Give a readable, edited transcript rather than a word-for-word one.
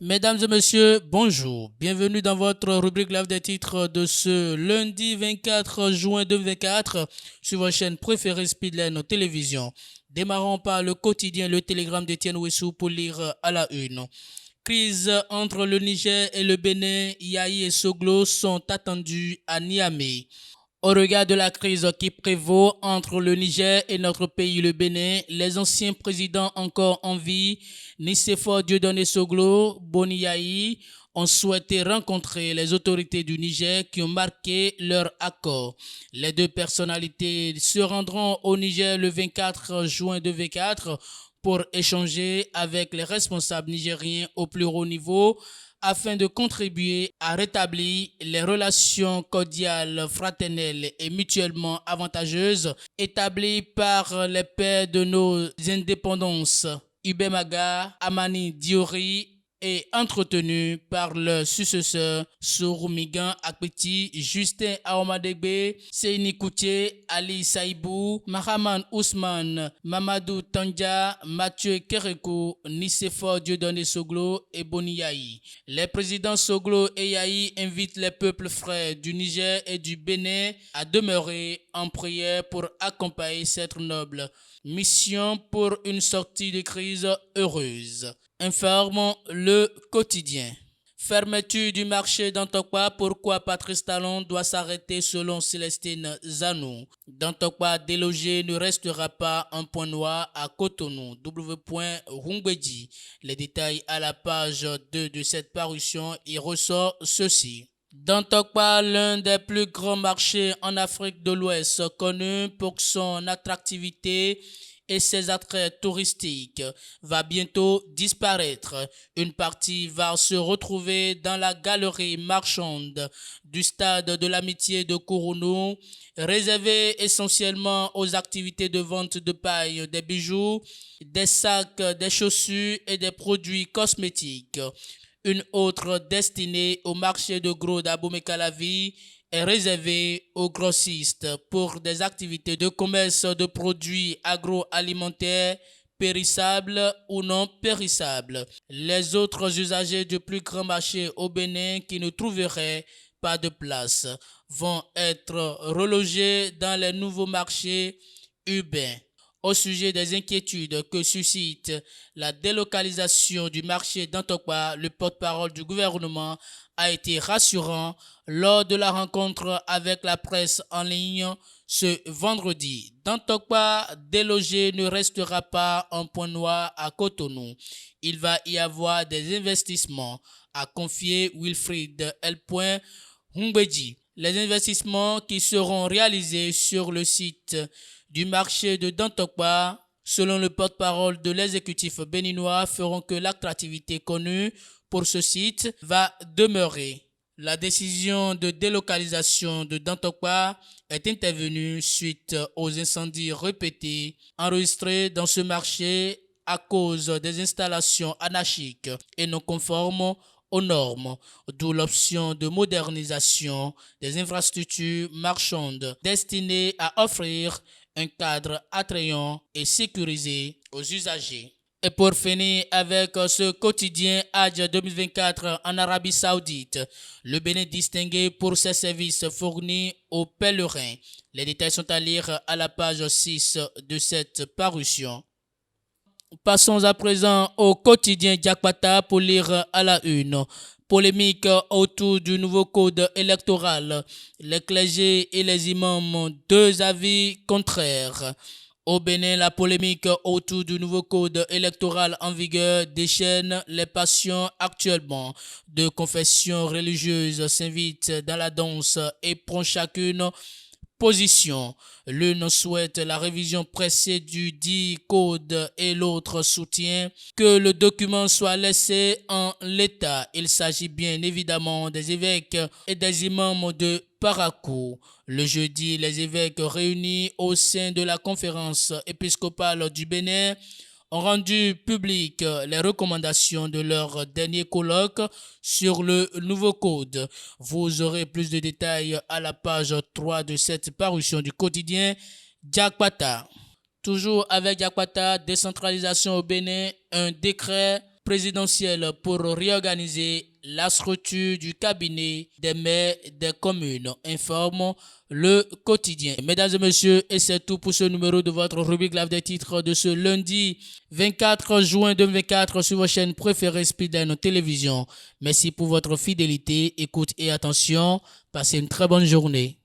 Mesdames et messieurs, bonjour. Bienvenue dans votre rubrique live des titres de ce lundi 24 juin 2024 sur votre chaîne préférée Speedline Télévision. Démarrons par le quotidien Le Télégramme d'Étienne Ouessou pour lire à la une. Crise entre le Niger et le Bénin, Yahi et Soglo sont attendus à Niamey. Au regard de la crise qui prévaut entre le Niger et notre pays, le Bénin, les anciens présidents encore en vie, Nicéphore Dieudonné Soglo, Boni Yahi, ont souhaité rencontrer les autorités du Niger qui ont marqué leur accord. Les deux personnalités se rendront au Niger le 24 juin 2024 pour échanger avec les responsables nigériens au plus haut niveau afin de contribuer à rétablir les relations cordiales, fraternelles et mutuellement avantageuses établies par les pères de nos indépendances, Ibemaga, Amani Diori, et entretenu par leur successeur Souroumigan Akpeti, Justin Aomadegbe, Seini Koutié, Ali Saïbou, Mahaman Ousmane, Mamadou Tandja, Mathieu Kerekou, Nicéphore Dieudonné Soglo et Boni Yahi. Les présidents Soglo et Yahi invitent les peuples frères du Niger et du Bénin à demeurer en prière pour accompagner cette noble mission pour une sortie de crise heureuse. Informe le quotidien. Fermeture du marché d'Antokwa, pourquoi Patrice Talon doit s'arrêter selon Célestine Zanou. D'Antokwa délogé ne restera pas un point noir à Cotonou. W.Hungweji. Les détails à la page 2 de cette parution, il ressort ceci. D'Antokwa, l'un des plus grands marchés en Afrique de l'Ouest, connu pour son attractivité et ses attraits touristiques, va bientôt disparaître. Une partie va se retrouver dans la galerie marchande du stade de l'amitié de Cournouh, réservée essentiellement aux activités de vente de paille, des bijoux, des sacs, des chaussures et des produits cosmétiques. Une autre destinée au marché de gros d'Abomey-Calavi est réservée aux grossistes pour des activités de commerce de produits agroalimentaires périssables ou non périssables. Les autres usagers du plus grand marché au Bénin qui ne trouveraient pas de place vont être relogés dans les nouveaux marchés urbains. Au sujet des inquiétudes que suscite la délocalisation du marché d'Antokwa, le porte-parole du gouvernement a été rassurant lors de la rencontre avec la presse en ligne ce vendredi. D'Antokwa délogé ne restera pas un point noir à Cotonou. Il va y avoir des investissements, a confié Wilfried L. Hungweji. Les investissements qui seront réalisés sur le site du marché de Dantokwa, selon le porte-parole de l'exécutif béninois, feront que l'attractivité connue pour ce site va demeurer. La décision de délocalisation de Dantokwa est intervenue suite aux incendies répétés enregistrés dans ce marché à cause des installations anarchiques et non conformes aux normes, d'où l'option de modernisation des infrastructures marchandes destinées à offrir un cadre attrayant et sécurisé aux usagers. Et pour finir avec ce quotidien Hajj 2024 en Arabie Saoudite, le Bénin distingué pour ses services fournis aux pèlerins. Les détails sont à lire à la page 6 de cette parution. Passons à présent au quotidien Diakpata pour lire à la une. Polémique autour du nouveau code électoral. Les clergés et les imams, deux avis contraires. Au Bénin, la polémique autour du nouveau code électoral en vigueur déchaîne les passions actuellement. Deux confessions religieuses s'invitent dans la danse et prennent chacune position. L'une souhaite la révision pressée du dit code et l'autre soutient que le document soit laissé en l'état. Il s'agit bien évidemment des évêques et des imams de Parakou. Le jeudi, les évêques réunis au sein de la conférence épiscopale du Bénin ont rendu publiques les recommandations de leur dernier colloque sur le nouveau code. Vous aurez plus de détails à la page 3 de cette parution du quotidien Diakpata. Toujours avec Diakpata, décentralisation au Bénin, un décret présidentielle pour réorganiser la structure du cabinet des maires des communes, informe le quotidien. Mesdames et messieurs, et c'est tout pour ce numéro de votre rubrique Live des titres de ce lundi 24 juin 2024 sur votre chaîne préférée Speedline Télévision. Merci pour votre fidélité, écoute et attention. Passez une très bonne journée.